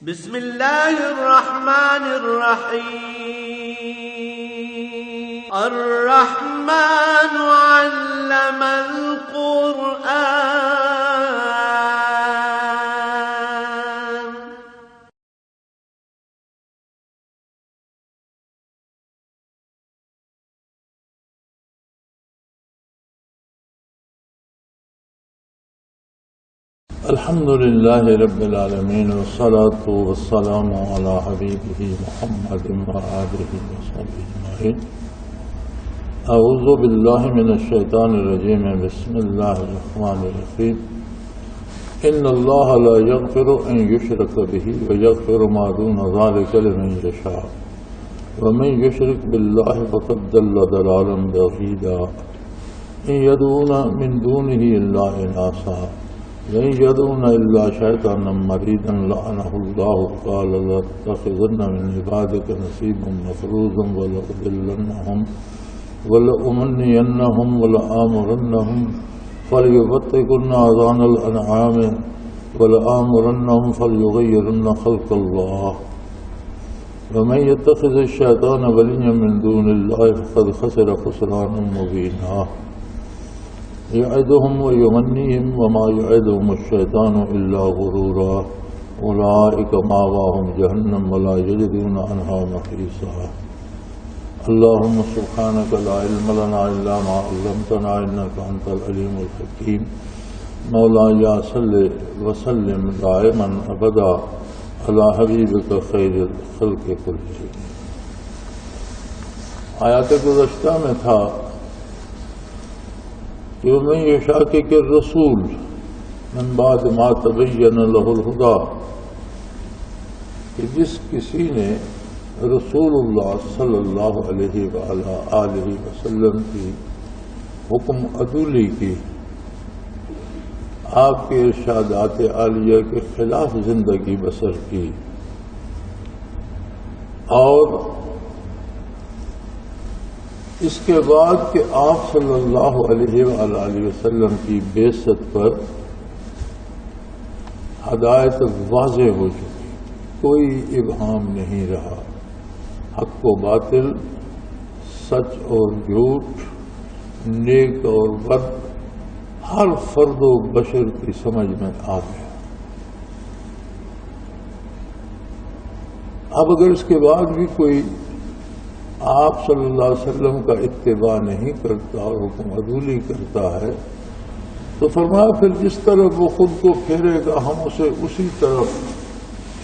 بسم اللہ الرحمن الرحیم الرحمن علم القرآن الحمد لله رب العالمين والصلاة والسلام على حبيبه محمد وآله وصحبه أجمعين. أعوذ بالله من الشيطان الرجيم. بسم الله الرحمن الرحيم. إن الله لا يغفر أن يشرك به ويغفر ما دون ذلك لمن يشاء ومن يشرك بالله فقد ضل ضلالا بعيدا. إن يدعون من دونه إلا إناثا وإن يدعون إلا شيطانا مريدا لعنه الله قال لأتخذن من عبادك نصيبا مفروضا ولأضلنهم ولأمنينهم ولآمرنهم فليبتكن آذان الأنعام ولآمرنهم فليغيرن خلق الله ومن يتخذ الشيطان وليا من دون الله فقد خسر خسرانا مبينا. يعدهم ويمنيهم وما يعدهم الشيطان إلا غرورا أولئك مأواهم جهنم ولا يجدون عنها محيصا. اللهم سبحانك لا علم لنا إلا ما علمتنا إنك أنت العليم الحكيم. مولاي صل وسلم دائما أبدا على حبيبك خير الخلق كلهم. آیات گزشتہ میں تھا کہ ومن یشاقق الرسول من بعد ما تبین له الہدی، کہ جس کسی نے رسول اللہ صلی اللہ علیہ وآلہ وسلم کی حکم عدولی کی، آپ کے ارشادات عالیہ کے خلاف زندگی بسر کی، اور اس کے بعد کہ آپ صلی اللہ علیہ وآلہ وسلم کی بعثت پر ہدایت واضح ہو چکی، کوئی ابہام نہیں رہا، حق و باطل، سچ اور جھوٹ، نیک اور بد، ہر فرد و بشر کی سمجھ میں آ گیا. اب اگر اس کے بعد بھی کوئی آپ صلی اللہ علیہ وسلم کا اتباع نہیں کرتا اور حکم عدولی کرتا ہے تو فرمایا پھر جس طرف وہ خود کو پھیرے گا ہم اسے اسی طرف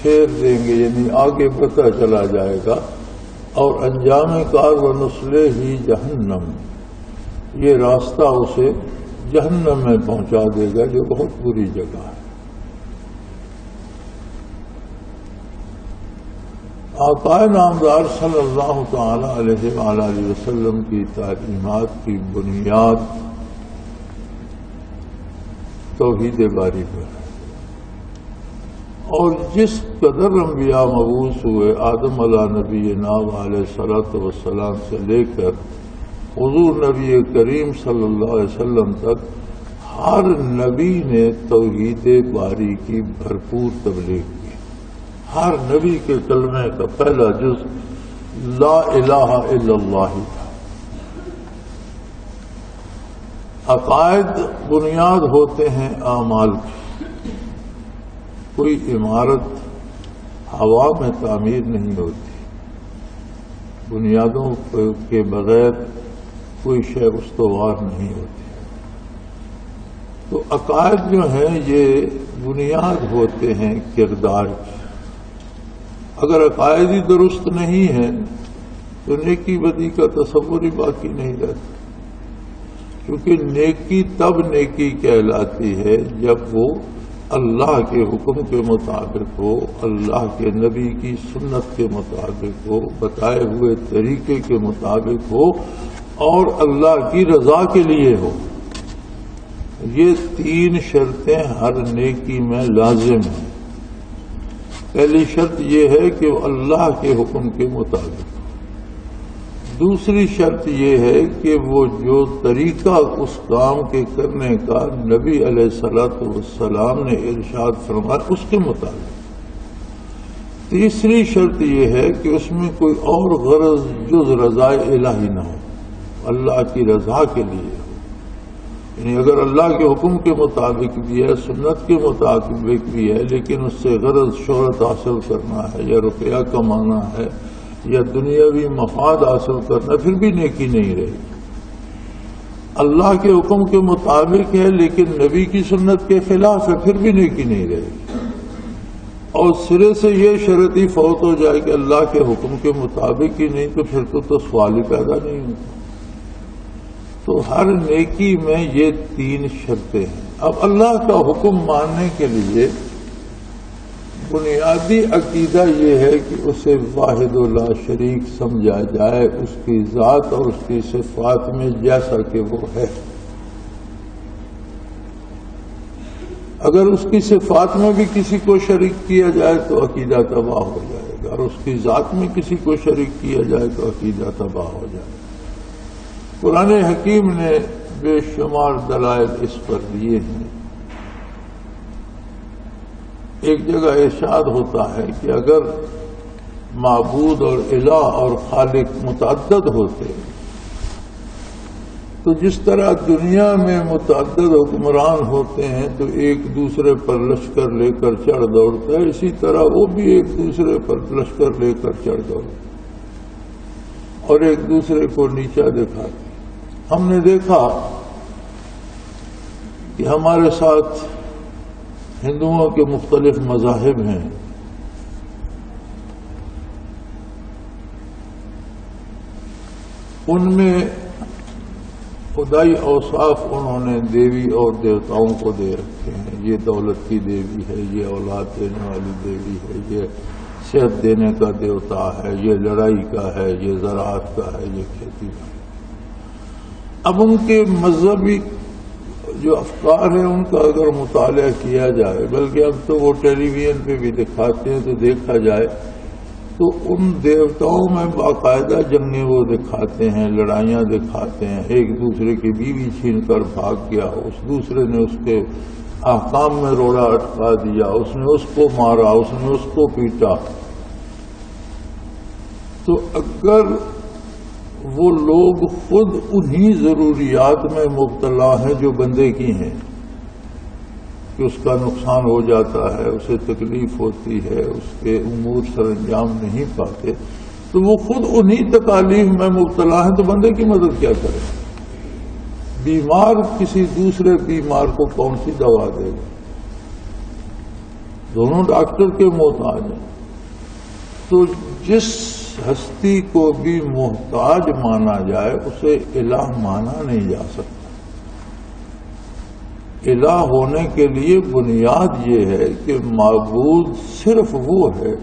پھیر دیں گے، یعنی آگے بڑھتا چلا جائے گا، اور انجام کار ونصلہ جہنم، یہ راستہ اسے جہنم میں پہنچا دے گا جو بہت بری جگہ ہے. آقا نامدار صلی اللہ تعالی علیہ وآلہ وسلم کی تعلیمات کی بنیاد توحید باری پر ہے، اور جس قدر انبیاء مبعوث ہوئے آدم علیہ نبینا علیہ الصلوۃ والسلام سے لے کر حضور نبی کریم صلی اللہ علیہ وسلم تک، ہر نبی نے توحید باری کی بھرپور تبلیغ کی. ہر نبی کے کلمے کا پہلا جز لا الہ الا اللہ تھا. عقائد بنیاد ہوتے ہیں اعمال کی. کوئی عمارت ہوا میں تعمیر نہیں ہوتی، بنیادوں کے بغیر کوئی شے استوار نہیں ہوتی. تو عقائد جو ہیں یہ بنیاد ہوتے ہیں کردار کی. اگر عقائد ہی درست نہیں ہے تو نیکی بدی کا تصور ہی باقی نہیں رہتا، کیونکہ نیکی تب نیکی کہلاتی ہے جب وہ اللہ کے حکم کے مطابق ہو، اللہ کے نبی کی سنت کے مطابق ہو، بتائے ہوئے طریقے کے مطابق ہو، اور اللہ کی رضا کے لیے ہو. یہ تین شرطیں ہر نیکی میں لازم ہیں. پہلی شرط یہ ہے کہ وہ اللہ کے حکم کے مطابق. دوسری شرط یہ ہے کہ وہ جو طریقہ اس کام کے کرنے کا نبی علیہ الصلوۃ والسلام نے ارشاد فرمایا اس کے مطابق. تیسری شرط یہ ہے کہ اس میں کوئی اور غرض جز رضا الہی نہ ہو، اللہ کی رضا کے لیے ہو۔ یعنی اگر اللہ کے حکم کے مطابق بھی ہے، سنت کے مطابق بھی ہے، لیکن اس سے غرض شہرت حاصل کرنا ہے یا روپیہ کمانا ہے یا دنیاوی مفاد حاصل کرنا، پھر بھی نیکی نہیں رہے گی۔ اللہ کے حکم کے مطابق ہے لیکن نبی کی سنت کے خلاف ہے، پھر بھی نیکی نہیں رہے گی۔ اور سرے سے یہ شرط ہی فوت ہو جائے کہ اللہ کے حکم کے مطابق ہی نہیں، تو پھر تو سوال ہی پیدا نہیں ہوتا۔ تو ہر نیکی میں یہ تین شرطیں ہیں۔ اب اللہ کا حکم ماننے کے لیے بنیادی عقیدہ یہ ہے کہ اسے واحد و لا شریک سمجھا جائے، اس کی ذات اور اس کی صفات میں جیسا کہ وہ ہے۔ اگر اس کی صفات میں بھی کسی کو شریک کیا جائے تو عقیدہ تباہ ہو جائے گا، اور اس کی ذات میں کسی کو شریک کیا جائے تو عقیدہ تباہ ہو جائے گا۔ قرآن حکیم نے بے شمار دلائل اس پر دیے ہیں۔ ایک جگہ ارشاد ہوتا ہے کہ اگر معبود اور الہ اور خالق متعدد ہوتے تو جس طرح دنیا میں متعدد حکمران ہوتے ہیں تو ایک دوسرے پر لشکر لے کر چڑھ دوڑتا ہے، اسی طرح وہ بھی ایک دوسرے پر لشکر لے کر چڑھ دوڑتے اور ایک دوسرے کو نیچا دکھاتے۔ ہم نے دیکھا کہ ہمارے ساتھ ہندوؤں کے مختلف مذاہب ہیں، ان میں خدائی اوصاف انہوں نے دیوی اور دیوتاؤں کو دے رکھے ہیں۔ یہ دولت کی دیوی ہے، یہ اولاد دینے والی دیوی ہے، یہ صحت دینے کا دیوتا ہے، یہ لڑائی کا ہے، یہ زراعت کا ہے، یہ کھیتی کا ہے۔ اب ان کے مذہبی جو افکار ہیں ان کا اگر مطالعہ کیا جائے، بلکہ اب تو وہ ٹیلی ویژن پہ بھی دکھاتے ہیں، تو دیکھا جائے تو ان دیوتاؤں میں باقاعدہ جنگیں وہ دکھاتے ہیں، لڑائیاں دکھاتے ہیں۔ ایک دوسرے کی بیوی چھین کر بھاگ گیا، اس دوسرے نے اس کے احکام میں روڑا اٹکا دیا، اس نے اس کو مارا، اس نے اس کو پیٹا۔ تو اگر وہ لوگ خود انہی ضروریات میں مبتلا ہیں جو بندے کی ہیں کہ اس کا نقصان ہو جاتا ہے، اسے تکلیف ہوتی ہے، اس کے امور سر انجام نہیں پاتے، تو وہ خود انہی تکالیف میں مبتلا ہیں، تو بندے کی مدد کیا کرے؟ بیمار کسی دوسرے بیمار کو کون سی دوا دے گا؟ دونوں ڈاکٹر کے محتاج ہیں۔ تو جس ہستی کو بھی محتاج مانا جائے اسے الہ مانا نہیں جا سکتا۔ الہ ہونے کے لیے بنیاد یہ ہے کہ معبود صرف وہ ہے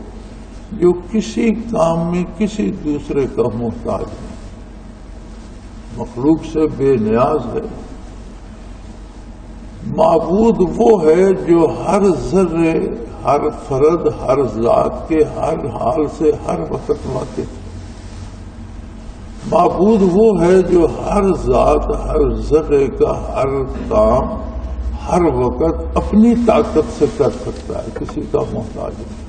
جو کسی کام میں کسی دوسرے کا محتاج ہے، مخلوق سے بے نیاز ہے۔ معبود وہ ہے جو ہر ذرے، ہر فرد، ہر ذات کے ہر حال سے ہر وقت واقف ہے۔ معبود وہ ہے جو ہر ذات، ہر ذرے کا ہر کام ہر وقت اپنی طاقت سے کر سکتا ہے، کسی کا محتاج نہیں۔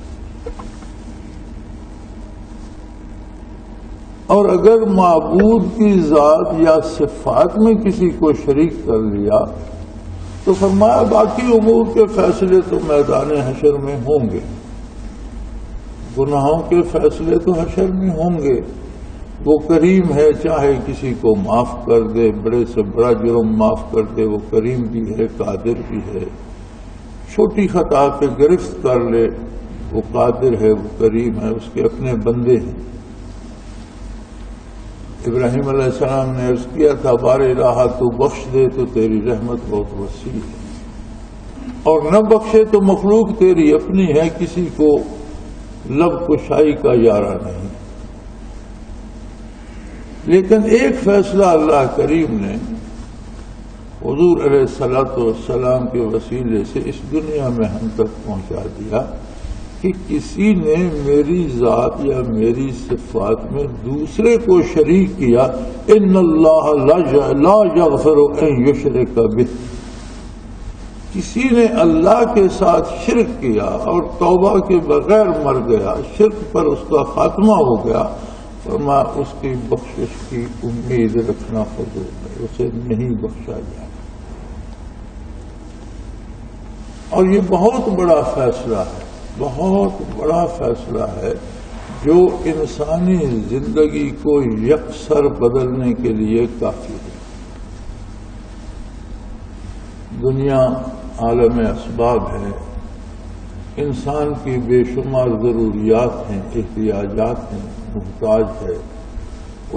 اور اگر معبود کی ذات یا صفات میں کسی کو شریک کر لیا تو فرمایا باقی امور کے فیصلے تو میدان حشر میں ہوں گے، گناہوں کے فیصلے تو حشر میں ہوں گے۔ وہ کریم ہے، چاہے کسی کو معاف کر دے، بڑے سے بڑا جرم معاف کر دے، وہ کریم بھی ہے، قادر بھی ہے۔ چھوٹی خطا پہ گرفت کر لے، وہ قادر ہے، وہ کریم ہے، اس کے اپنے بندے ہیں۔ ابراہیم علیہ السلام نے عرض کیا تھا بار الہ تو بخش دے تو تیری رحمت بہت وسیع ہے، اور نہ بخشے تو مخلوق تیری اپنی ہے، کسی کو لب کشائی کا یارہ نہیں۔ لیکن ایک فیصلہ اللہ کریم نے حضور علیہ الصلوۃ والسلام کے وسیلے سے اس دنیا میں ہم تک پہنچا دیا کہ کسی نے میری ذات یا میری صفات میں دوسرے کو شریک کیا، ان اللہ لا یغفر ان یشرک بہ، کسی نے اللہ کے ساتھ شرک کیا اور توبہ کے بغیر مر گیا، شرک پر اس کا خاتمہ ہو گیا، فرمایا اس کی بخشش کی امید رکھنا فضول ہے، اسے نہیں بخشا جائے۔ اور یہ بہت بڑا فیصلہ ہے، بہت بڑا فیصلہ ہے جو انسانی زندگی کو یکسر بدلنے کے لیے کافی ہے۔ دنیا عالم اسباب ہے، انسان کی بے شمار ضروریات ہیں، احتیاجات ہیں، محتاج ہے،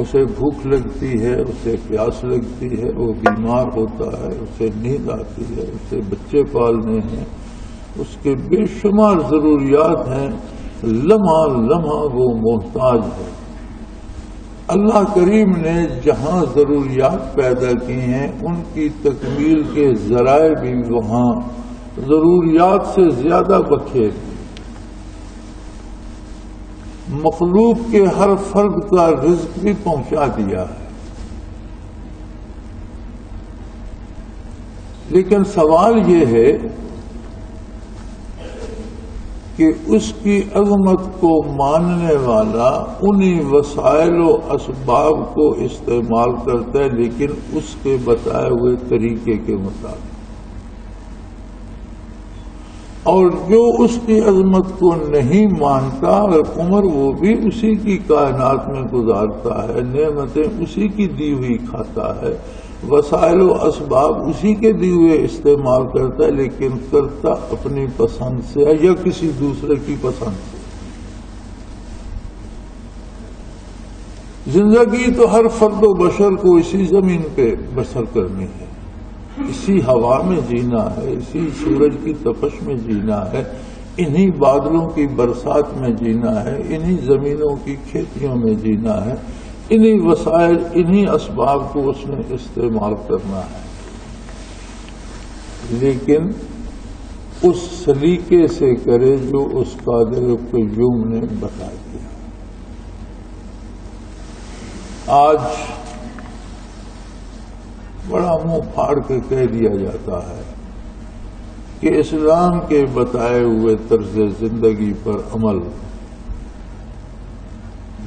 اسے بھوک لگتی ہے، اسے پیاس لگتی ہے، وہ بیمار ہوتا ہے، اسے نیند آتی ہے، اسے بچے پالنے ہیں، اس کے بے شمار ضروریات ہیں، لمحہ لمحہ وہ محتاج ہے۔ اللہ کریم نے جہاں ضروریات پیدا کی ہیں ان کی تکمیل کے ذرائع بھی وہاں ضروریات سے زیادہ بکھیر دی۔ مخلوق کے ہر فرد کا رزق بھی پہنچا دیا ہے، لیکن سوال یہ ہے کہ اس کی عظمت کو ماننے والا انہی وسائل و اسباب کو استعمال کرتا ہے، لیکن اس کے بتائے ہوئے طریقے کے مطابق، اور جو اس کی عظمت کو نہیں مانتا اور عمر وہ بھی اسی کی کائنات میں گزارتا ہے، نعمتیں اسی کی دی ہوئی کھاتا ہے، وسائل و اسباب اسی کے دیے ہوئے استعمال کرتا ہے، لیکن کرتا اپنی پسند سے یا کسی دوسرے کی پسند سے۔ زندگی تو ہر فرد و بشر کو اسی زمین پہ بسر کرنی ہے، اسی ہوا میں جینا ہے، اسی سورج کی تپش میں جینا ہے، انہی بادلوں کی برسات میں جینا ہے، انہی زمینوں کی کھیتیوں میں جینا ہے، انہی وسائل انہی اسباب کو اس نے استعمال کرنا ہے، لیکن اس سلیقے سے کرے جو اس قادر قیوم نے بتا دیا۔ آج بڑا منہ پھاڑ کے کہہ دیا جاتا ہے کہ اسلام کے بتائے ہوئے طرز زندگی پر عمل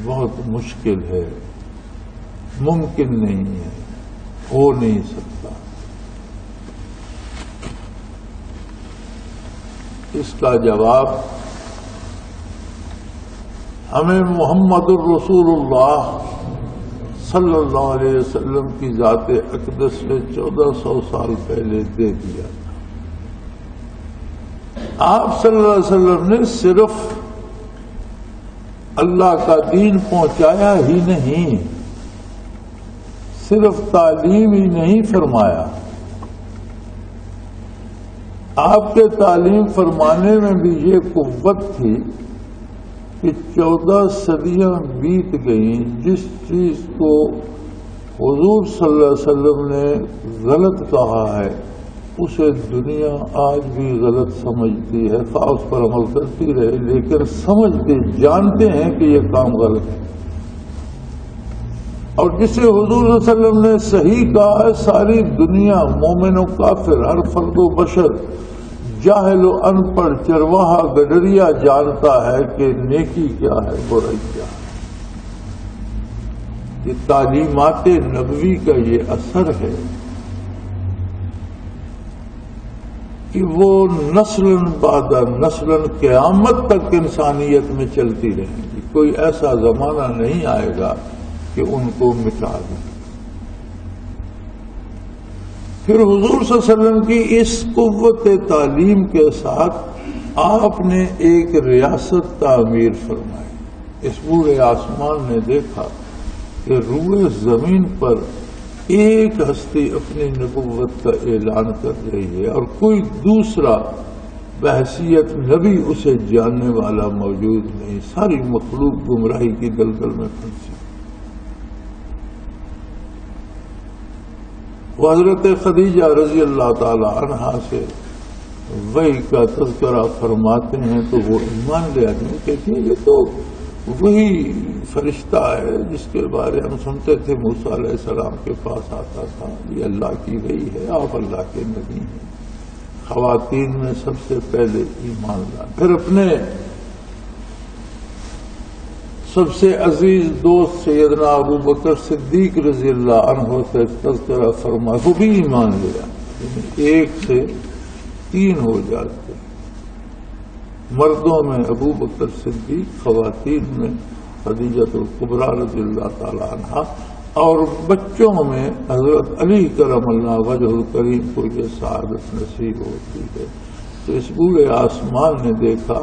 بہت مشکل ہے، ممکن نہیں ہے، ہو نہیں سکتا۔ اس کا جواب ہمیں محمد الرسول اللہ صلی اللہ علیہ وسلم کی ذات اقدس نے 1400 سال پہلے دے دیا تھا۔ آپ صلی اللہ علیہ وسلم نے صرف اللہ کا دین پہنچایا ہی نہیں، صرف تعلیم ہی نہیں فرمایا، آپ کے تعلیم فرمانے میں بھی یہ قوت تھی کہ 14 صدیاں بیت گئیں، جس چیز کو حضور صلی اللہ علیہ وسلم نے غلط کہا ہے اسے دنیا آج بھی غلط سمجھتی ہے، خواہ اس پر عمل کرتی رہے، لیکن سمجھتے جانتے ہیں کہ یہ کام غلط ہے۔ اور جسے حضور صلی اللہ علیہ وسلم نے صحیح کہا ہے، ساری دنیا مومن و کافر، ہر فرد و بشر، جاہل و ان پڑھ، چرواہا گڈریا جانتا ہے کہ نیکی کیا ہے، برائی کیا ہے۔ یہ تعلیمات نبوی کا یہ اثر ہے کہ وہ نسل بعد نسل قیامت تک انسانیت میں چلتی رہیں گی، کوئی ایسا زمانہ نہیں آئے گا کہ ان کو مٹا دیں۔ پھر حضور صلی اللہ علیہ وسلم کی اس قوت تعلیم کے ساتھ آپ نے ایک ریاست تعمیر فرمائی۔ اس پورے آسمان نے دیکھا کہ روئے زمین پر ایک ہستی اپنی نبوت کا اعلان کر رہی ہے اور کوئی دوسرا بحیثیت نبی اسے جاننے والا موجود نہیں، ساری مخلوق گمراہی کی دلدل میں پھنسی۔ وہ حضرت خدیجہ رضی اللہ تعالی عنہا سے وحی کا تذکرہ فرماتے ہیں تو وہ ایمان لے آتے ہیں، کہتے ہیں یہ تو وہی فرشتہ ہے جس کے بارے ہم سنتے تھے موسیٰ علیہ السلام کے پاس آتا تھا، یہ اللہ کی وحی ہے، آپ اللہ کے نبی ہیں۔ خواتین میں سب سے پہلے ایمان لا، پھر اپنے سب سے عزیز دوست سیدنا ابو بکر صدیق رضی اللہ عنہ سے تذکرہ فرما، وہ بھی ایمان لیا، ایک سے 3 ہو جاتے، مردوں میں ابو بکر صدیق، خواتین میں خدیجہ الکبریٰ رضی اللہ تعالی عنہا، اور بچوں میں حضرت علی کرم اللہ وجہ الکریم کو یہ سعادت نصیب ہوتی ہے۔ تو اس پورے آسمان نے دیکھا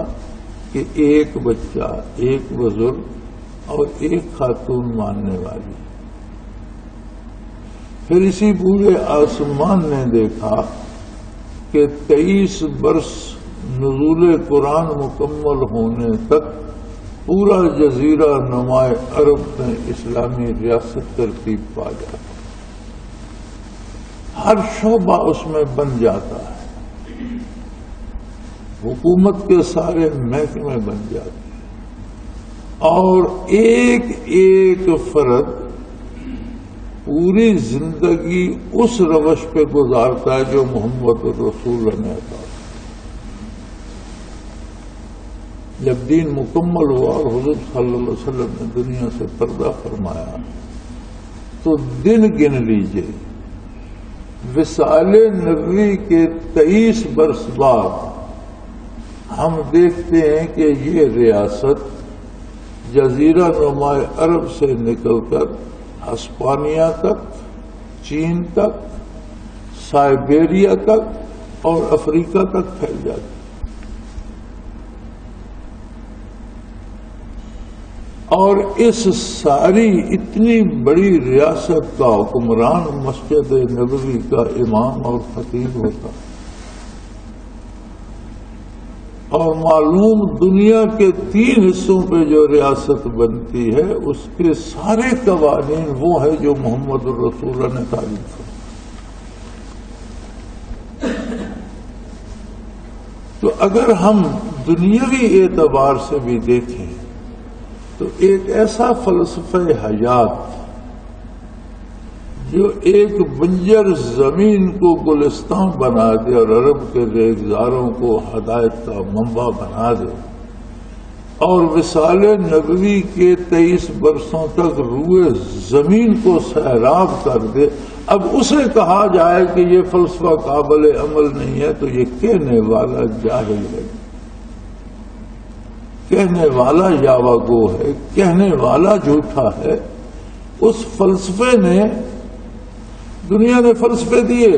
کہ ایک بچہ، ایک بزرگ اور ایک خاتون ماننے والی، پھر اسی پورے آسمان نے دیکھا کہ 23 برس نزول قرآن مکمل ہونے تک پورا جزیرہ نمائے عرب میں اسلامی ریاست ترتیب پا جاتا، ہر شعبہ اس میں بن جاتا ہے، حکومت کے سارے محکمے بن جاتے ہیں، اور ایک ایک فرد پوری زندگی اس روش پہ گزارتا ہے جو محمد الرسول نے عطا۔ جب دین مکمل ہوا اور حضور صلی اللہ علیہ وسلم نے دنیا سے پردہ فرمایا تو دن گن لیجئے، وصال نبوی کے 23 برس بعد ہم دیکھتے ہیں کہ یہ ریاست جزیرہ نمائے عرب سے نکل کر ہسپانیہ تک، چین تک، سائبیریا تک اور افریقہ تک پھیل جاتی، اور اس ساری اتنی بڑی ریاست کا حکمران مسجد نبوی کا امام اور خطیب ہوتا، اور معلوم دنیا کے 3 حصوں پہ جو ریاست بنتی ہے اس کے سارے قوانین وہ ہے جو محمد الرسول نے تعلیم کیا۔ تو اگر ہم دنیاوی اعتبار سے بھی دیکھیں تو ایک ایسا فلسفہ حیات جو ایک بنجر زمین کو گلستان بنا دے اور عرب کے ریگزاروں کو ہدایت کا منبع بنا دے، اور وصال نبوی کے 23 برسوں تک روئے زمین کو سیراب کر دے، اب اسے کہا جائے کہ یہ فلسفہ قابل عمل نہیں ہے تو یہ کہنے والا جاہل ہے، کہنے والا یاوہ گو ہے، کہنے والا جھوٹا ہے۔ اس فلسفے نے، دنیا نے فلسفے دیے،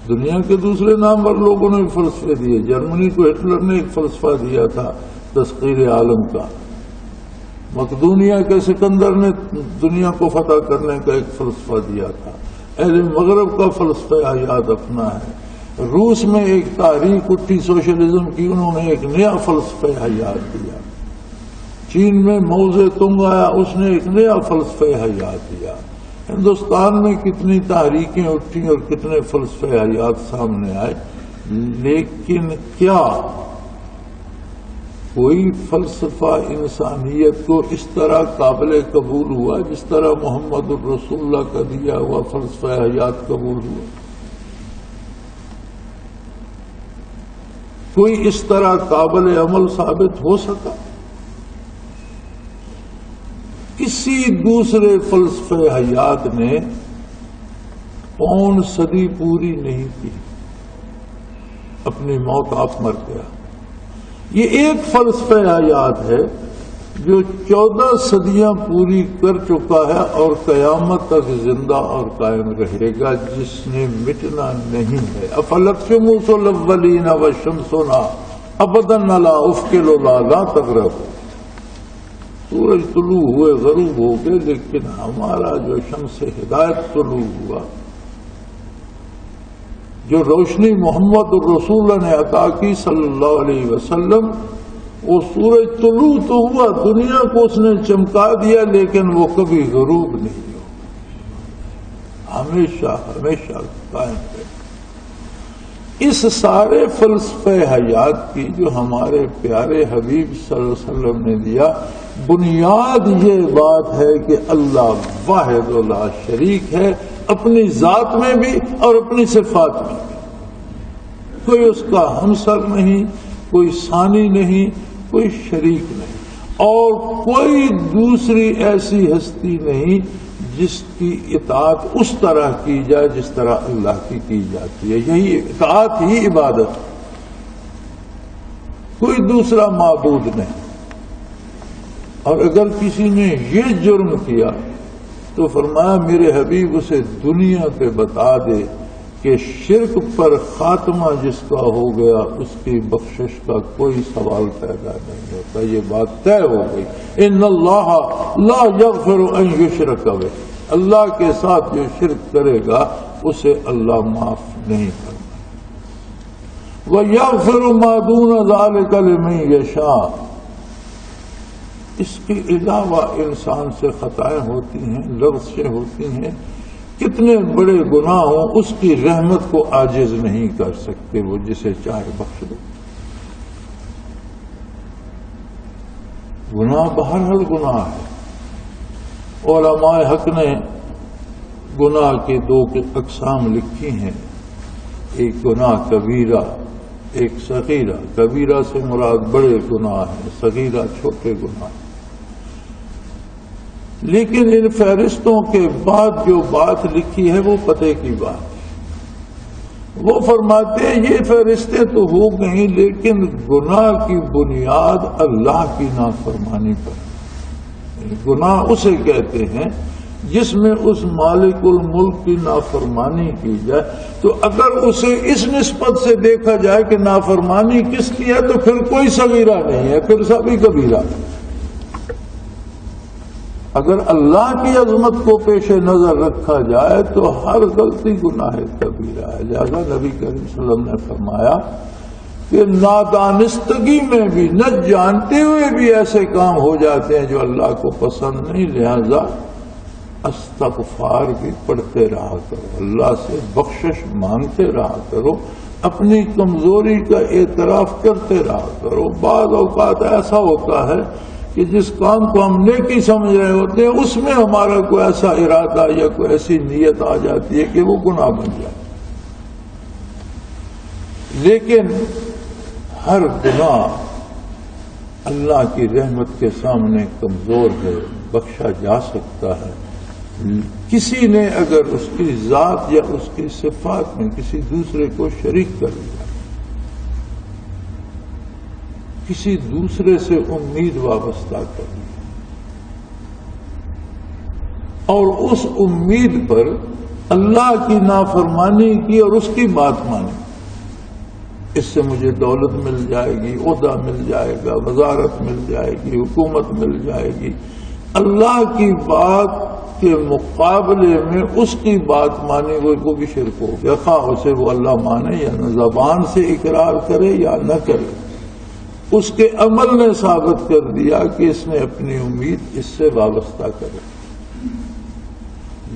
دنیا کے دوسرے نامور لوگوں نے بھی فلسفے دیے، جرمنی کو ہٹلر نے ایک فلسفہ دیا تھا تسخیر عالم کا، مقدونیہ کے سکندر نے دنیا کو فتح کرنے کا ایک فلسفہ دیا تھا، اہل مغرب کا فلسفہ حیات اپنا ہے، روس میں ایک تحریک اٹھی سوشلزم کی، انہوں نے ایک نیا فلسفہ حیات دیا، چین میں ماؤ زے تونگ آیا، اس نے ایک نیا فلسفہ حیات دیا، ہندوستان میں کتنی تحریکیں اٹھیں اور کتنے فلسفے حیات سامنے آئے، لیکن کیا کوئی فلسفہ انسانیت کو اس طرح قابل قبول ہوا جس طرح محمد الرسول اللہ کا دیا ہوا فلسفہ حیات قبول ہوا؟ کوئی اس طرح قابل عمل ثابت ہو سکا؟ کسی دوسرے فلسفہ حیات نے 5 صدی پوری نہیں کی، اپنی موت آپ مر گیا۔ یہ ایک فلسفہ حیات ہے جو 14 صدیاں پوری کر چکا ہے اور قیامت تک زندہ اور قائم رہے گا، جس نے مٹنا نہیں ہے۔ افلک شموس الاولین وشمسنا ابدا لا افکل لا تغرب، سورج طلوع ہوئے غروب ہو گئے، لیکن ہمارا جو شمس ہدایت طلوع ہوا، جو روشنی محمد الرسول نے عطا کی صلی اللہ علیہ وسلم، وہ سورج طلوع تو ہوا، دنیا کو اس نے چمکا دیا، لیکن وہ کبھی غروب نہیں ہوا، ہمیشہ ہمیشہ قائم ہے۔ اس سارے فلسفہ حیات کی جو ہمارے پیارے حبیب صلی اللہ علیہ وسلم نے دیا، بنیاد یہ بات ہے کہ اللہ واحد لا شریک ہے، اپنی ذات میں بھی اور اپنی صفات میں بھی۔ کوئی اس کا ہمسر نہیں، کوئی ثانی نہیں، کوئی شریک نہیں، اور کوئی دوسری ایسی ہستی نہیں جس کی اطاعت اس طرح کی جائے جس طرح اللہ کی جاتی ہے۔ یہی اطاعت ہی عبادت، کوئی دوسرا معبود نہیں۔ اور اگر کسی نے یہ جرم کیا تو فرمایا میرے حبیب اسے دنیا پہ بتا دے کہ شرک پر خاتمہ جس کا ہو گیا اس کی بخشش کا کوئی سوال پیدا نہیں ہوتا، یہ بات طے ہو گئی۔ ان اللہ لا یغفر ان یشرک بہ، اللہ کے ساتھ جو شرک کرے گا اسے اللہ معاف نہیں کرتا۔ وَيَغْفِرُ مَا دُونَ ذَلِكَ لِمَن يَشَاءُ، اس کے علاوہ انسان سے خطائیں ہوتی ہیں، لغزشیں ہوتی ہیں، کتنے بڑے گناہ ہوں اس کی رحمت کو عاجز نہیں کر سکتے، وہ جسے چاہے بخش دے۔ گناہ بہرحال گناہ ہے۔ علماء حق نے گناہ کے دو اقسام لکھی ہیں، ایک گناہ کبیرہ، ایک صغیرہ۔ کبیرہ سے مراد بڑے گناہ ہیں، صغیرہ چھوٹے گناہ۔ لیکن ان فہرستوں کے بعد جو بات لکھی ہے وہ پتے کی بات ہے۔ وہ فرماتے ہیں یہ فہرستیں تو ہو گئیں لیکن گناہ کی بنیاد اللہ کی نافرمانی پر۔ گناہ اسے کہتے ہیں جس میں اس مالک الملک کی نافرمانی کی جائے، تو اگر اسے اس نسبت سے دیکھا جائے کہ نافرمانی کس کی ہے تو پھر کوئی صغیرہ نہیں ہے، پھر سبھی کبیرہ ہے۔ اگر اللہ کی عظمت کو پیش نظر رکھا جائے تو ہر غلطی گناہ کبیرہ ہے۔ لہذا نبی کریم صلی اللہ علیہ وسلم نے فرمایا کہ نادانستگی میں بھی، نہ جانتے ہوئے بھی ایسے کام ہو جاتے ہیں جو اللہ کو پسند نہیں، لہذا استغفار بھی پڑھتے رہا کرو، اللہ سے بخشش مانگتے رہا کرو، اپنی کمزوری کا اعتراف کرتے رہا کرو۔ بعض اوقات ایسا ہوتا ہے کہ جس کام کو ہم نیکی سمجھ رہے ہوتے ہیں اس میں ہمارا کوئی ایسا ارادہ یا کوئی ایسی نیت آ جاتی ہے کہ وہ گناہ بن جائے۔ لیکن ہر گناہ اللہ کی رحمت کے سامنے کمزور ہے، بخشا جا سکتا ہے۔ کسی نے اگر اس کی ذات یا اس کی صفات میں کسی دوسرے کو شریک کر لیا، کسی دوسرے سے امید وابستہ کر لی اور اس امید پر اللہ کی نافرمانی کی اور اس کی بات مانی، اس سے مجھے دولت مل جائے گی، عہدہ مل جائے گا، وزارت مل جائے گی، حکومت مل جائے گی، اللہ کی بات کے مقابلے میں اس کی بات مانی، وہ بھی شرک ہو گیا، خواہ اسے وہ اللہ مانے یا نہ، زبان سے اقرار کرے یا نہ کرے۔ اس کے عمل نے ثابت کر دیا کہ اس نے اپنی امید اس سے وابستہ کرے۔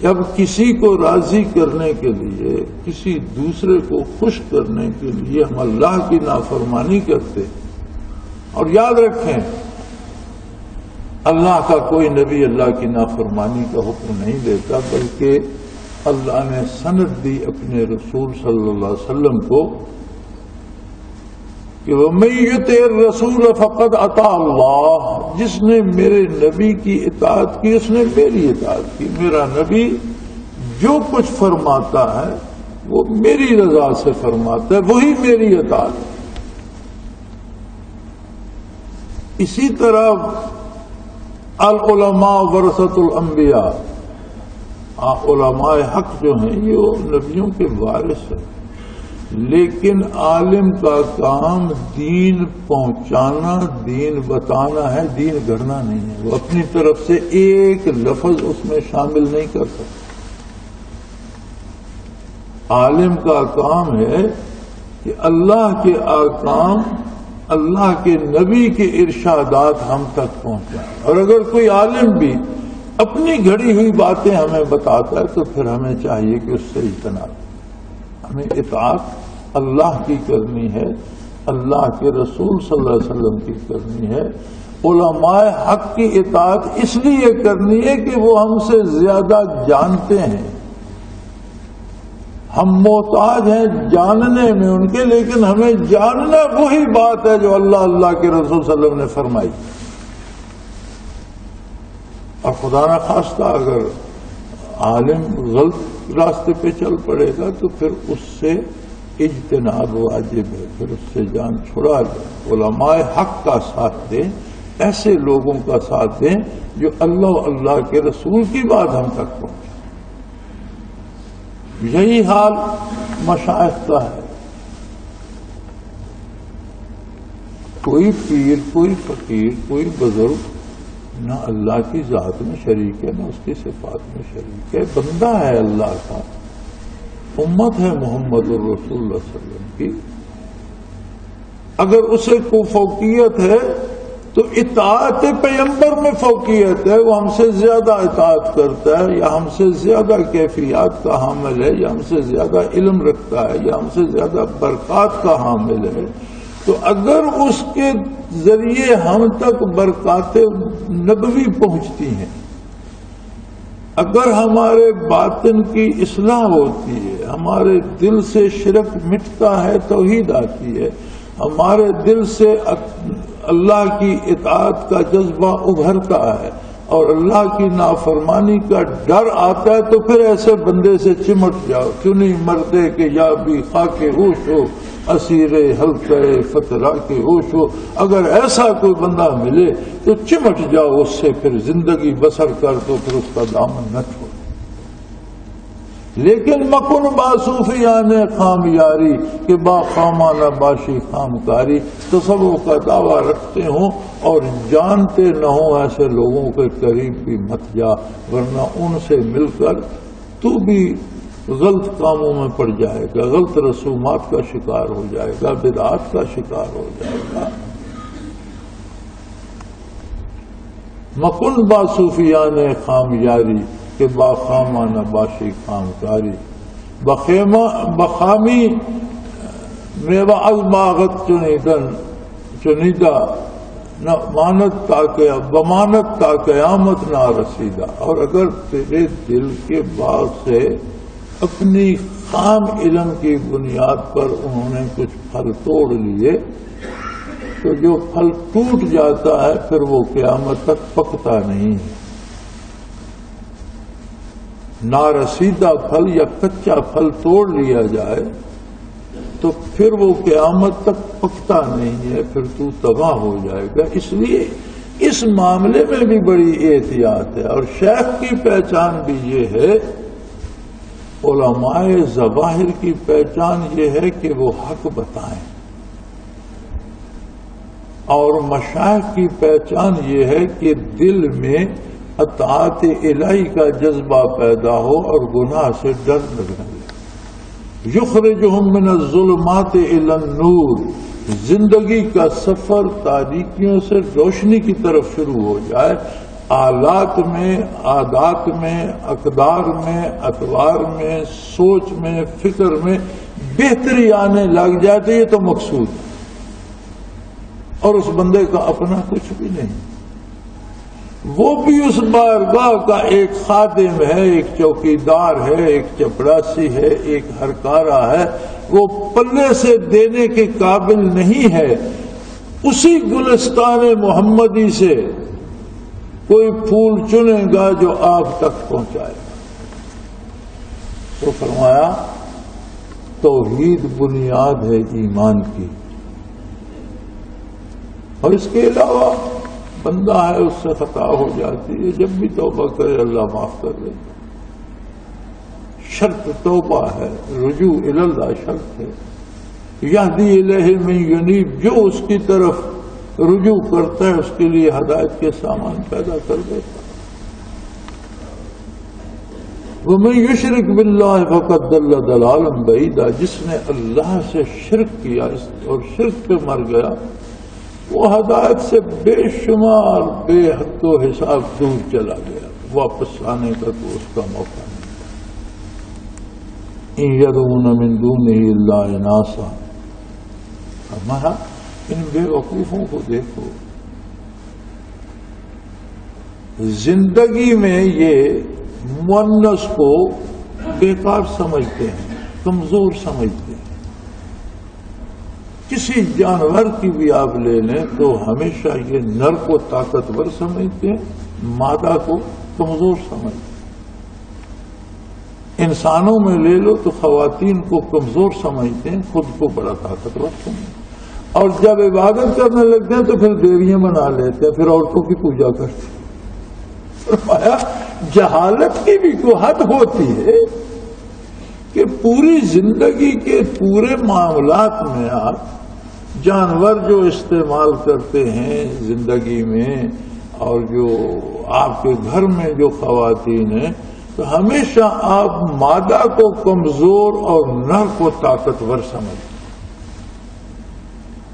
جب کسی کو راضی کرنے کے لیے، کسی دوسرے کو خوش کرنے کے لیے ہم اللہ کی نافرمانی کرتے، اور یاد رکھیں اللہ کا کوئی نبی اللہ کی نافرمانی کا حکم نہیں دیتا، بلکہ اللہ نے سند دی اپنے رسول صلی اللہ علیہ وسلم کو کہ وَمَن يُطِعِ الرَّسُولَ فَقَدْ أَطَاعَ اللَّهَ، جس نے میرے نبی کی اطاعت کی اس نے میری اطاعت کی۔ میرا نبی جو کچھ فرماتا ہے وہ میری رضا سے فرماتا ہے، وہی میری اطاعت ہے۔ اسی طرح العلماء ورثۃ الانبیاء، علماء حق جو ہیں یہ نبیوں کے وارث ہیں، لیکن عالم کا کام دین پہنچانا، دین بتانا ہے، دین گھڑنا نہیں ہے۔ وہ اپنی طرف سے ایک لفظ اس میں شامل نہیں کر سکتا۔ عالم کا کام ہے کہ اللہ کے احکام، اللہ کے نبی کے ارشادات ہم تک پہنچائیں، اور اگر کوئی عالم بھی اپنی گھڑی ہوئی باتیں ہمیں بتاتا ہے تو پھر ہمیں چاہیے کہ اس سے اجتناب، ہمیں اطاعت اللہ کی کرنی ہے، اللہ کے رسول صلی اللہ علیہ وسلم کی کرنی ہے۔ علماء حق کی اطاعت اس لیے کرنی ہے کہ وہ ہم سے زیادہ جانتے ہیں، ہم محتاج ہیں جاننے میں ان کے، لیکن ہمیں جاننا وہی بات ہے جو اللہ کے رسول صلی اللہ علیہ وسلم نے فرمائی. اور خدا نہ خواستہ اگر عالم غلط راستے پہ چل پڑے گا تو پھر اس سے اجتناب واجب ہے، پھر اس سے جان چھڑا لیں. علماء حق کا ساتھ دیں، ایسے لوگوں کا ساتھ دیں جو اللہ کے رسول کی بات ہم تک پہنچے. یہی حال مشائخ کا ہے. کوئی پیر، کوئی فقیر، کوئی بزرگ نہ اللہ کی ذات میں شریک ہے، نہ اس کی صفات میں شریک ہے. بندہ ہے اللہ کا، امت ہے محمد الرسول اللہ صلی اللہ علیہ وسلم کی. اگر اسے کو فوقیت ہے تو اطاعت پیغمبر میں فوقیت ہے. وہ ہم سے زیادہ اطاعت کرتا ہے، یا ہم سے زیادہ کیفیات کا حامل ہے، یا ہم سے زیادہ علم رکھتا ہے، یا ہم سے زیادہ برکات کا حامل ہے. تو اگر اس کے ذریعے ہم تک برکات نبوی پہنچتی ہیں، اگر ہمارے باطن کی اصلاح ہوتی ہے، ہمارے دل سے شرک مٹتا ہے، توحید آتی ہے، ہمارے دل سے اللہ کی اطاعت کا جذبہ ابھرتا ہے اور اللہ کی نافرمانی کا ڈر آتا ہے، تو پھر ایسے بندے سے چمٹ جاؤ. کیوں نہیں مرتے کہ یا بھی خاک ہوش ہو، اسیر حلقہ فترہ کے ہوش ہو. اگر ایسا کوئی بندہ ملے تو چمٹ جاؤ اس سے، پھر زندگی بسر کر تو پھر اس کا دامن نہ چھوڑ. لیکن مکن باصوفیان خام یاری کہ با خامانہ باشی خام کاری. تصوف کا دعویٰ رکھتے ہوں اور جانتے نہ ہوں، ایسے لوگوں کے قریب بھی مت جا، ورنہ ان سے مل کر تو بھی غلط کاموں میں پڑ جائے گا، غلط رسومات کا شکار ہو جائے گا، بدعات کا شکار ہو جائے گا. مکن باصوفیان خام یاری کہ با خامانہ باشی خام کاری. بخامی میوہ از باغت چنیدہ نہ مانت تاکہ بمانت تا قیامت نہ رسیدہ. اور اگر تیرے دل کے باغ سے اپنی خام علم کی بنیاد پر انہوں نے کچھ پھل توڑ لیے تو جو پھل ٹوٹ جاتا ہے پھر وہ قیامت تک پکتا نہیں ہے. نارسیدہ پھل یا کچا پھل توڑ لیا جائے تو پھر وہ قیامت تک پکتا نہیں ہے، پھر تو تباہ ہو جائے گا. اس لیے اس معاملے میں بھی بڑی احتیاط ہے. اور شیخ کی پہچان بھی یہ ہے، علماء ظواہر کی پہچان یہ ہے کہ وہ حق بتائیں، اور مشائخ کی پہچان یہ ہے کہ دل میں اطاعت الہی کا جذبہ پیدا ہو اور گناہ سے ڈر لگنے لگے. یخرجہم من الظلمات الی النور. زندگی کا سفر تاریکیوں سے روشنی کی طرف شروع ہو جائے. آلات میں، عادات میں، اقدار میں، اطوار میں، سوچ میں، فکر میں بہتری آنے لگ جائے تو یہ تو مقصود ہے. اور اس بندے کا اپنا کچھ بھی نہیں، وہ بھی اس بارگاہ کا ایک خادم ہے، ایک چوکیدار ہے، ایک چپڑاسی ہے، ایک ہرکارا ہے. وہ پلے سے دینے کے قابل نہیں ہے. اسی گلستان محمدی سے کوئی پھول چنے گا جو آپ تک پہنچائے گا. تو فرمایا توحید بنیاد ہے ایمان کی، اور اس کے علاوہ بندہ ہے اس سے خطا ہو جاتی ہے، جب بھی توبہ کرے اللہ معاف کر دے. شرط توبہ ہے، رجوع الی اللہ شرط ہے. یہدی الیہ من ینیب، جو اس کی طرف رجوع کرتا ہے اس کے لیے ہدایت کے سامان پیدا کر دیتا. ومن یشرک باللہ فقد ضل ضلالا بعیدا. جس نے اللہ سے شرک کیا اور شرک پہ مر گیا وہ ہدایت سے بے شمار بے حد و حساب دور چلا گیا، واپس آنے کا تو اس کا موقع نہیں. ان یدعون من دونہ الا اناثا. ہمارا ان بے وقوفوں کو دیکھو، زندگی میں یہ مؤنث کو بیکار سمجھتے ہیں. کمزور سمجھتے ہیں. کسی جانور کی بھی آپ لے لیں تو ہمیشہ یہ نر کو طاقتور سمجھتے ہیں, مادہ کو کمزور سمجھتے ہیں. انسانوں میں لے لو تو خواتین کو کمزور سمجھتے ہیں, خود کو بڑا طاقتور سمجھتے ہیں. اور جب عبادت کرنے لگتے ہیں تو پھر دیویاں بنا لیتے ہیں, پھر عورتوں کی پوجا کرتے ہیں. فرمایا جہالت کی بھی کوئی حد ہوتی ہے کہ پوری زندگی کے پورے معاملات میں آپ جانور جو استعمال کرتے ہیں زندگی میں, اور جو آپ کے گھر میں جو خواتین ہیں, تو ہمیشہ آپ مادہ کو کمزور اور نر کو طاقتور سمجھتے ہیں.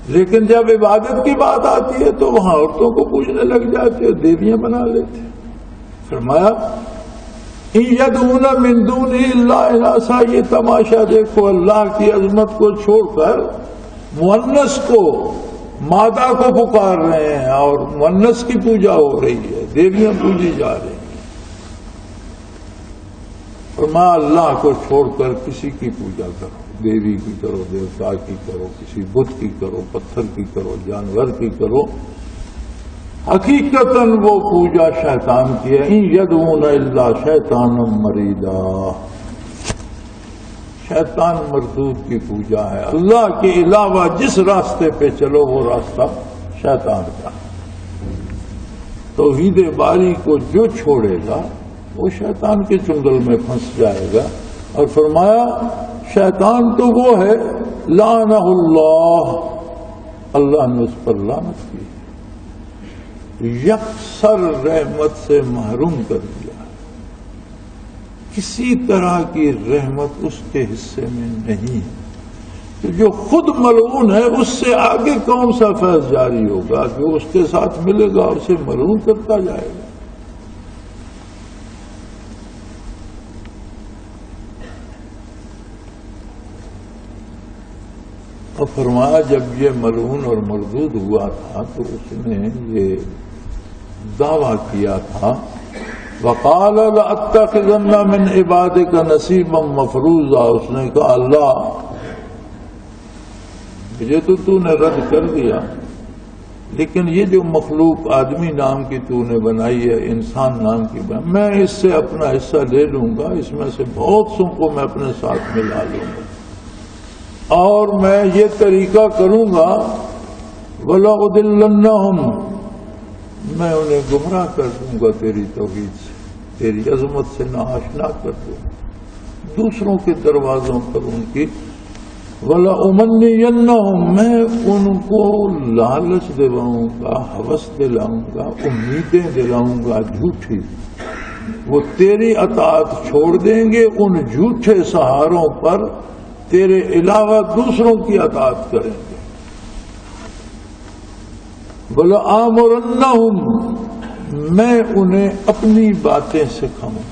لیکن جب عبادت کی بات آتی ہے تو وہاں عورتوں کو پوجنے لگ جاتے ہیں, دیویاں بنا لیتے ہیں. فرمایا یدعون من دونہ الا اناثا, یہ تماشا دیکھو, اللہ کی عظمت کو چھوڑ کر مؤنث کو, مادہ کو پکار رہے ہیں, اور مؤنث کی پوجا ہو رہی ہے, دیویاں پوجی جا رہی ہیں. فرمایا اللہ کو چھوڑ کر کسی کی پوجا کرو, دیوی کی کرو, دیوتا کی کرو, کسی بت کی کرو, پتھر کی کرو, جانور کی کرو, حقیقتاً وہ پوجا شیطان کی ہے. یدعون الا شیطانا مریدا, شیطان مردود کی پوجا ہے. اللہ کے علاوہ جس راستے پہ چلو وہ راستہ شیطان کا. توحید باری کو جو چھوڑے گا وہ شیطان کے چنگل میں پھنس جائے گا. اور فرمایا شیطان تو وہ ہے لعنہ اللہ, اللہ نے اس پر لعنت کی, یکسر رحمت سے محروم کر دیا. کسی طرح کی رحمت اس کے حصے میں نہیں. تو جو خود ملعون ہے اس سے آگے کون سا فیض جاری ہوگا جو اس کے ساتھ ملے گا اور اسے ملعون کرتا جائے گا. اور فرمایا جب یہ ملعون اور مردود ہوا تھا تو اس نے یہ دعویٰ کیا تھا, وقال لأتخذن من عبادک نصیبا مفروضا, اس نے کہا اللہ مجھے تو نے رد کر دیا, لیکن یہ جو مخلوق آدمی نام کی تو نے بنائی ہے, انسان نام کی بنائی, میں اس سے اپنا حصہ لے لوں گا, اس میں سے بہت سو کو میں اپنے ساتھ ملا لوں گا, اور میں یہ طریقہ کروں گا وَلَأُضِلَّنَّهُمْ, میں انہیں گمراہ کر دوں گا تیری توحید سے, تیری عظمت سے ناآشنا کر دوں گا, دوسروں کے دروازوں پر ان کی وَلَأُمَنِّيَنَّهُمْ, میں ان کو لالچ دلاؤں گا, ہوس دلاؤں گا, امیدیں دلاؤں گا جھوٹی. وہ تیری اطاعت چھوڑ دیں گے, ان جھوٹے سہاروں پر تیرے علاوہ دوسروں کی اطاعت کریں گے. وَلَآمُرَنَّهُمْ, میں انہیں اپنی باتیں سکھاؤں.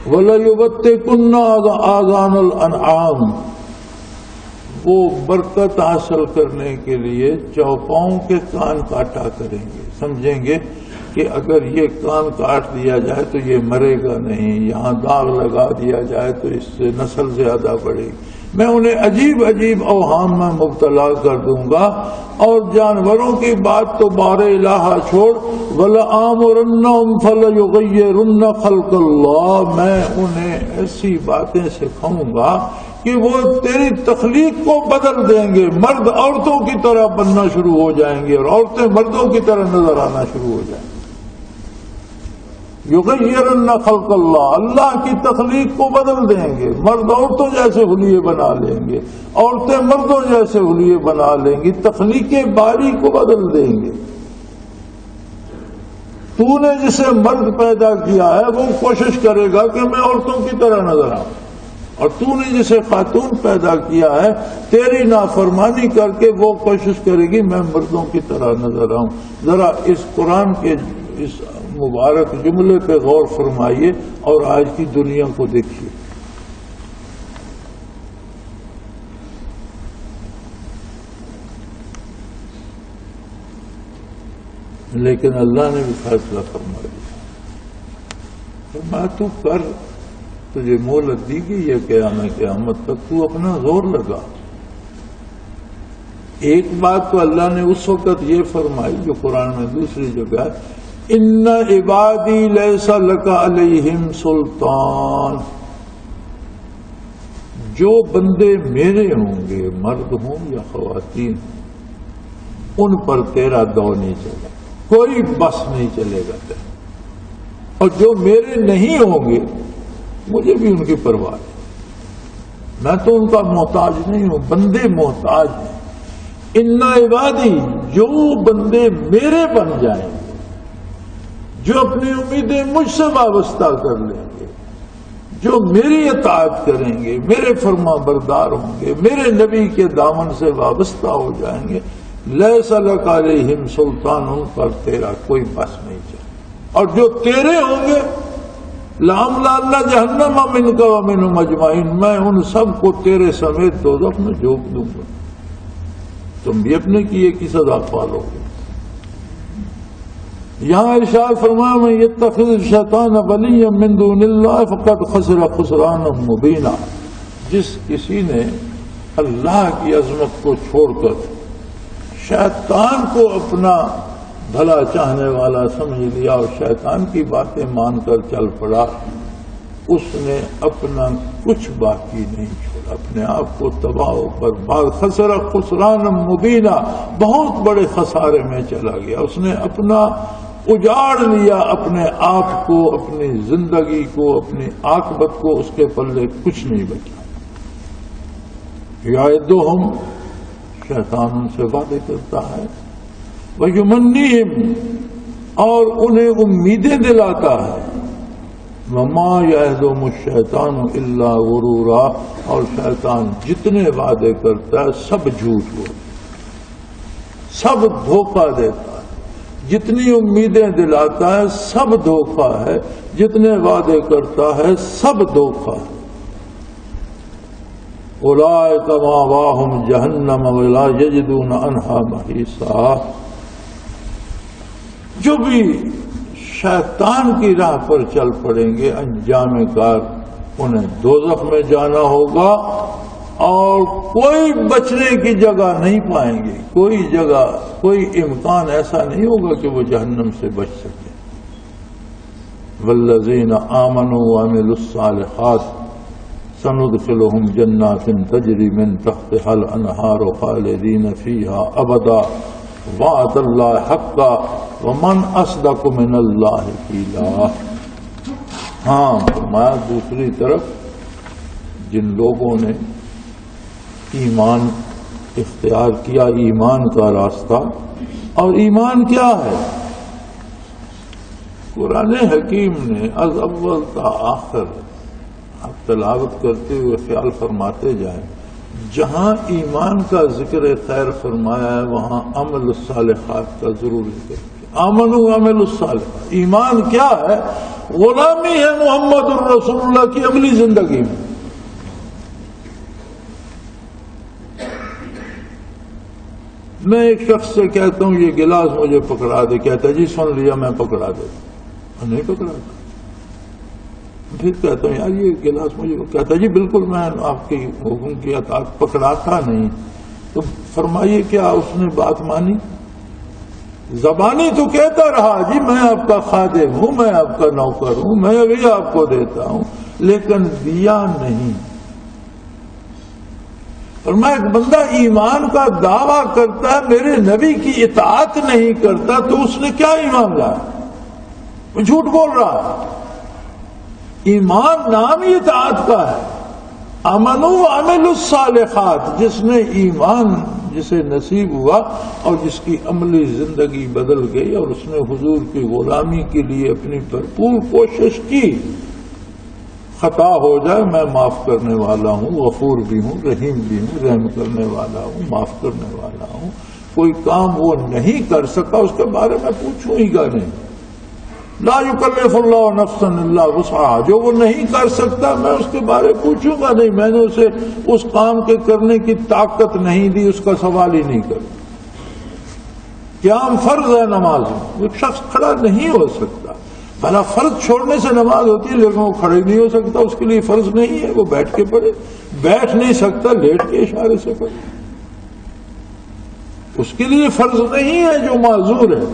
وَلَيُبَتِّكُنَّ آذَانَ الْأَنْعَامِ, وہ برکت حاصل کرنے کے لیے چوپاؤں کے کان کاٹا کریں گے. سمجھیں گے کہ اگر یہ کان کاٹ دیا جائے تو یہ مرے گا نہیں, یہاں داغ لگا دیا جائے تو اس سے نسل زیادہ بڑھے گی. میں انہیں عجیب عجیب اوہام میں مبتلا کر دوں گا. اور جانوروں کی بات تو بار الہ چھوڑ, وَلَآمُرَنَّهُمْ فَلَيُغَيِّرُنَّ خَلْقَ اللَّهِ, میں انہیں ایسی باتیں سکھاؤں گا کہ وہ تیری تخلیق کو بدل دیں گے. مرد عورتوں کی طرح بننا شروع ہو جائیں گے اور عورتیں مردوں کی طرح نظر آنا شروع ہو جائیں گے. یغیرن خلق اللہ, اللہ کی تخلیق کو بدل دیں گے. مرد عورتوں جیسے حلیے بنا لیں گے, عورتیں مردوں جیسے حلیے بنا لیں گی, تخلیق باری کو بدل دیں گے. تو نے جسے مرد پیدا کیا ہے وہ کوشش کرے گا کہ میں عورتوں کی طرح نظر آؤں, اور تو نے جسے خاتون پیدا کیا ہے تیری نافرمانی کر کے وہ کوشش کرے گی میں مردوں کی طرح نظر آؤں. ذرا اس قرآن کے اس مبارک جملے پہ غور فرمائیے اور آج کی دنیا کو دیکھیے. لیکن اللہ نے بھی فیصلہ فرما دیا. فرمایا تو کر، تجھے مہلت دی گئی ہے قیامت تک، تو اپنا زور لگا۔ ایک بات تو اللہ نے اس وقت یہ فرمائی جو قرآن میں دوسری جگہ ہے، ان عبادی لیس لک علیہم سلطان، جو بندے میرے ہوں گے، مرد ہوں یا خواتین، ان پر تیرا دو نہیں چلے، کوئی بس نہیں چلے گا تیرا، اور جو میرے نہیں ہوں گے مجھے بھی ان کی پرواہ ہے، میں تو ان کا محتاج نہیں ہوں، بندے محتاج ہیں۔ ان عبادی، جو بندے میرے بن جائیں گے، جو اپنی امیدیں مجھ سے وابستہ کر لیں گے، جو میری اطاعت کریں گے، میرے فرما بردار ہوں گے، میرے نبی کے دامن سے وابستہ ہو جائیں گے، لیس لک علیہم سلطان، ان پر تیرا کوئی بس نہیں چلے، اور جو تیرے ہوں گے لَأَمْلَأَنَّ جَهَنَّمَ مِنْكَ وَمِنْهُمْ أَجْمَعِينَ، میں ان سب کو تیرے سمیت دوزخ میں جھونک دوں گا، تم بھی اپنے کیے کی سزا پالو گے۔ یہاں ارشاد فرمایا من یتخذ الشیطان ولیا من دون اللہ فقد خسر خسرانا مبینا، جس کسی نے اللہ کی عظمت کو چھوڑ کر شیطان کو اپنا بھلا چاہنے والا سمجھ لیا اور شیطان کی باتیں مان کر چل پڑا، اس نے اپنا کچھ باقی نہیں چھوڑا، اپنے آپ کو تباہ و برباد، خسر خسرانا مبینا، بہت بڑے خسارے میں چلا گیا، اس نے اپنا اجاڑ لیا اپنے آپ کو، اپنی زندگی کو، اپنی عاقبت کو، اس کے پلے کچھ نہیں بچا۔ یعدہم، شیطان ان سے وعدے کرتا ہے، وَيُمَنِّهِمْ، اور انہیں امیدیں دلاتا ہے، وَمَا يَعِدُهُمُ الشَّيْطَانُ إِلَّا غُرُورًا، اور شیطان جتنے وعدے کرتا ہے سب جھوٹ ہوتے، سب دھوکہ دیتا ہے، جتنی امیدیں دلاتا ہے سب دھوکہ ہے، جتنے وعدے کرتا ہے سب دھوکہ ہے۔ اولئک مأواہم جہنم ولا یجدون عنہا محیصا، جو بھی شیطان کی راہ پر چل پڑیں گے انجام کار انہیں دوزخ میں جانا ہوگا، اور کوئی بچنے کی جگہ نہیں پائیں گے، کوئی جگہ، کوئی امکان ایسا نہیں ہوگا کہ وہ جہنم سے بچ سکے۔ والذین آمنوا وعملوا الصالحات سندخلهم جنات تجری من تحتها الانہار خالدین فیہا ابدا وعد اللہ حقا ومن اصدق من اللہ قیلا۔ ہاں فرمایا دوسری طرف جن لوگوں نے ایمان اختیار کیا، ایمان کا راستہ، اور ایمان کیا ہے؟ قرآن حکیم نے از اول تا آخر آپ تلاوت کرتے ہوئے خیال فرماتے جائیں، جہاں ایمان کا ذکر خیر فرمایا ہے وہاں عمل الصالحات کا ضرور ذکر کیا۔ آمنوا عمل الصالحات، ایمان کیا ہے؟ غلامی ہے محمد الرسول اللہ کی عملی زندگی میں۔ میں ایک شخص سے کہتا ہوں یہ گلاس مجھے پکڑا دے، کہتا ہے جی سن لیا میں پکڑا دیتا، نہیں پکڑاتا۔ پھر کہتا ہوں یار یہ گلاس مجھے، کہتا ہے جی بالکل میں آپ کی حکم کی اطاعت، پکڑاتا نہیں۔ تو فرمائیے کیا اس نے بات مانی؟ زبانی تو کہتا رہا جی میں آپ کا خادم ہوں، میں آپ کا نوکر ہوں، میں ابھی آپ کو دیتا ہوں، لیکن دیا نہیں۔ اور میں ایک بندہ ایمان کا دعویٰ کرتا ہے میرے نبی کی اطاعت نہیں کرتا تو اس نے کیا ایمان لایا؟ وہ جھوٹ بول رہا ہے۔ ایمان نام ہی اطاعت کا ہے۔ آمنوا وعملوا الصالحات، جس نے ایمان جسے نصیب ہوا اور جس کی عملی زندگی بدل گئی اور اس نے حضور کی غلامی کے لیے اپنی بھرپور کوشش کی، خطا ہو جائے میں معاف کرنے والا ہوں، غفور بھی ہوں، رحیم بھی ہوں، رحم کرنے والا ہوں، معاف کرنے والا ہوں۔ کوئی کام وہ نہیں کر سکا اس کے بارے میں پوچھوں ہی گا نہیں۔ لا یکلف اللہ نفسا الا وسعہا، جو وہ نہیں کر سکتا میں اس کے بارے پوچھوں گا نہیں، میں نے اسے اس کام کے کرنے کی طاقت نہیں دی، اس کا سوال ہی نہیں کروں۔ قیام فرض ہے نماز میں، وہ شخص کھڑا نہیں ہو سکتا، بھلا فرض چھوڑنے سے نماز ہوتی ہے، لیکن وہ کھڑے نہیں ہو سکتا، اس کے لیے فرض نہیں ہے، وہ بیٹھ کے پڑھے، بیٹھ نہیں سکتا لیٹ کے اشارے سے پڑھے، اس کے لیے فرض نہیں ہے جو معذور ہے۔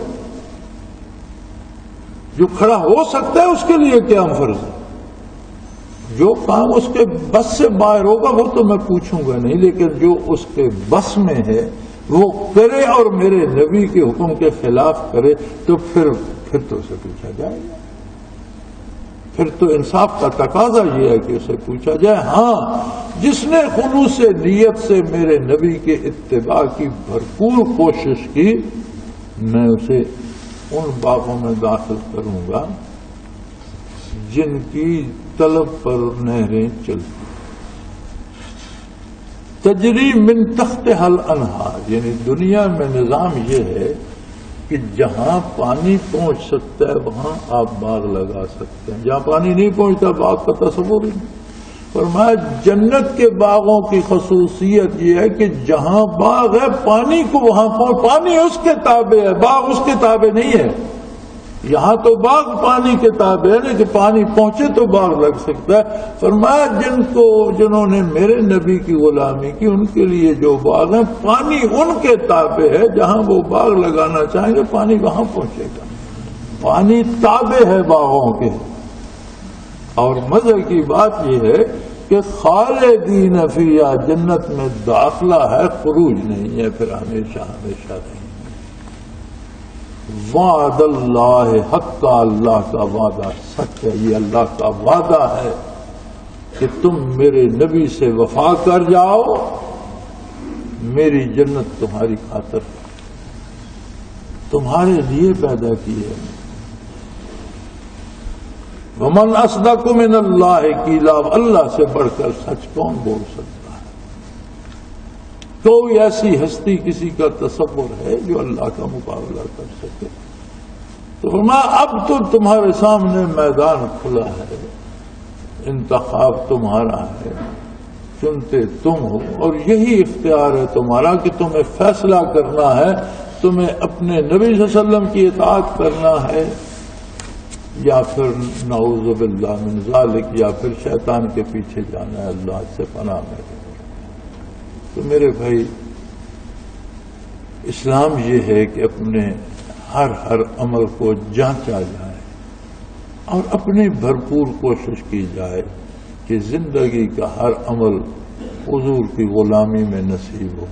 جو کھڑا ہو سکتا ہے اس کے لیے کیا فرض ہے؟ جو کام اس کے بس سے باہر ہوگا وہ تو میں پوچھوں گا نہیں، لیکن جو اس کے بس میں ہے وہ کرے اور میرے نبی کے حکم کے خلاف کرے تو پھر تو اسے پوچھا جائے گا، پھر تو انصاف کا تقاضا یہ ہے کہ اسے پوچھا جائے۔ ہاں، جس نے خلوص نیت سے میرے نبی کے اتباع کی بھرپور کوشش کی، میں اسے ان باغوں میں داخل کروں گا جن کی طلب پر نہریں چلتی، تجری من تحتہا الانہار، یعنی دنیا میں نظام یہ ہے کہ جہاں پانی پہنچ سکتا ہے وہاں آپ باغ لگا سکتے ہیں، جہاں پانی نہیں پہنچتا باغ کا تصور ہی نہیں۔ فرمایا جنت کے باغوں کی خصوصیت یہ ہے کہ جہاں باغ ہے پانی کو وہاں پانی اس کے تابع ہے، باغ اس کے تابع نہیں ہے۔ یہاں تو باغ پانی کے تابع ہے، کہ پانی پہنچے تو باغ لگ سکتا ہے۔ فرمایا جنہوں نے میرے نبی کی غلامی کی ان کے لیے جو باغ ہیں پانی ان کے تابع ہے، جہاں وہ باغ لگانا چاہیں گے پانی وہاں پہنچے گا، پانی تابع ہے باغوں کے۔ اور مزے کی بات یہ ہے کہ خالدین فیہا، جنت میں داخلہ ہے، خروج نہیں ہے، پھر ہمیشہ ہمیشہ نہیں۔ وعد اللہ حق، اللہ کا وعدہ سچ ہے، یہ اللہ کا وعدہ ہے کہ تم میرے نبی سے وفا کر جاؤ، میری جنت تمہاری خاطر تمہارے لیے پیدا کی ہے۔ ومن اصدق من اللہ قیلا، اللہ سے بڑھ کر سچ کون بول سکتا ہے؟ کوئی ایسی ہستی کسی کا تصور ہے جو اللہ کا مقابلہ کر سکے؟ تو فرمایا اب تو تمہارے سامنے میدان کھلا ہے، انتخاب تمہارا ہے، چنتے تم ہو، اور یہی اختیار ہے تمہارا کہ تمہیں فیصلہ کرنا ہے، تمہیں اپنے نبی صلی اللہ علیہ وسلم کی اطاعت کرنا ہے یا پھر نعوذ باللہ من ذالک، یا پھر شیطان کے پیچھے جانا ہے، اللہ سے پناہ میں۔ تو میرے بھائی، اسلام یہ ہے کہ اپنے ہر عمل کو جانچا جائے اور اپنی بھرپور کوشش کی جائے کہ زندگی کا ہر عمل حضور کی غلامی میں نصیب ہو۔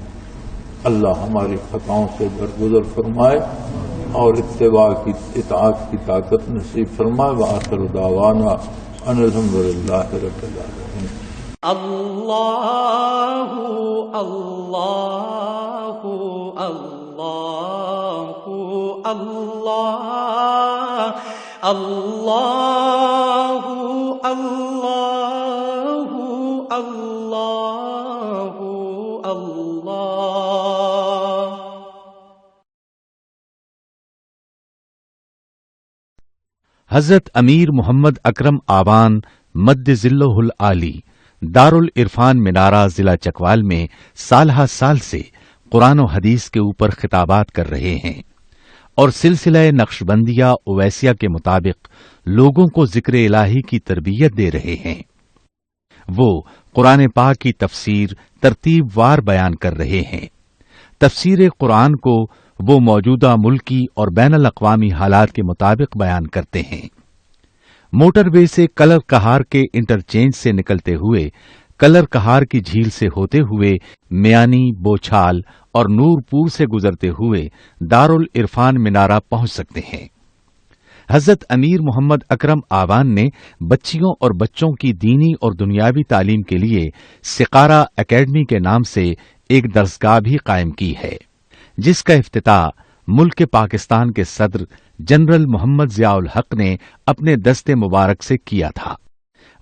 اللہ ہماری خطاؤں سے درگزر فرمائے اور اتباع کی اطاعت کی طاقت نصیب فرمائے۔ وآخر دعوانا ان الحمدللہ رب العالمین۔ اللہ اللہ اللہ اللہ اللہ اللہ اللہ اللہ۔ حضرت امیر محمد اکرم آوان مد ظلہ العالی دارالعرفان منارہ ضلع چکوال میں سالہ سال سے قرآن و حدیث کے اوپر خطابات کر رہے ہیں اور سلسلہ نقشبندیہ اویسیہ کے مطابق لوگوں کو ذکر الہی کی تربیت دے رہے ہیں۔ وہ قرآن پاک کی تفسیر ترتیب وار بیان کر رہے ہیں۔ تفسیر قرآن کو وہ موجودہ ملکی اور بین الاقوامی حالات کے مطابق بیان کرتے ہیں۔ موٹر وے سے کلر کہار کے انٹرچینج سے نکلتے ہوئے، کلر کہار کی جھیل سے ہوتے ہوئے، میانی، بوچھال اور نور پور سے گزرتے ہوئے دارالعرفان منارہ پہنچ سکتے ہیں۔ حضرت امیر محمد اکرم آوان نے بچیوں اور بچوں کی دینی اور دنیاوی تعلیم کے لیے سقارہ اکیڈمی کے نام سے ایک درسگاہ بھی قائم کی ہے، جس کا افتتاح ملک پاکستان کے صدر جنرل محمد ضیاء الحق نے اپنے دست مبارک سے کیا تھا۔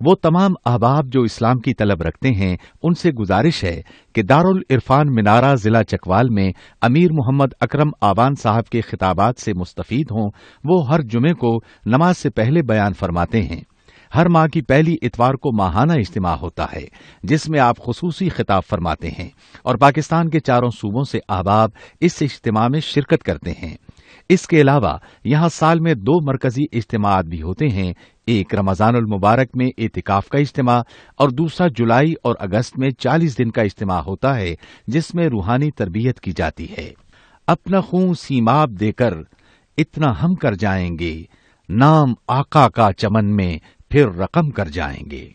وہ تمام احباب جو اسلام کی طلب رکھتے ہیں ان سے گزارش ہے کہ دارالعرفان منارہ ضلع چکوال میں امیر محمد اکرم آوان صاحب کے خطابات سے مستفید ہوں۔ وہ ہر جمعے کو نماز سے پہلے بیان فرماتے ہیں۔ ہر ماہ کی پہلی اتوار کو ماہانہ اجتماع ہوتا ہے جس میں آپ خصوصی خطاب فرماتے ہیں اور پاکستان کے چاروں صوبوں سے احباب اس اجتماع میں شرکت کرتے ہیں۔ اس کے علاوہ یہاں سال میں 2 مرکزی اجتماعات بھی ہوتے ہیں، ایک رمضان المبارک میں اعتکاف کا اجتماع اور دوسرا جولائی اور اگست میں 40 دن کا اجتماع ہوتا ہے جس میں روحانی تربیت کی جاتی ہے۔ اپنا خون سیماب دے کر اتنا ہم کر جائیں گے، نام آقا کا چمن میں پھر رقم کر جائیں گے۔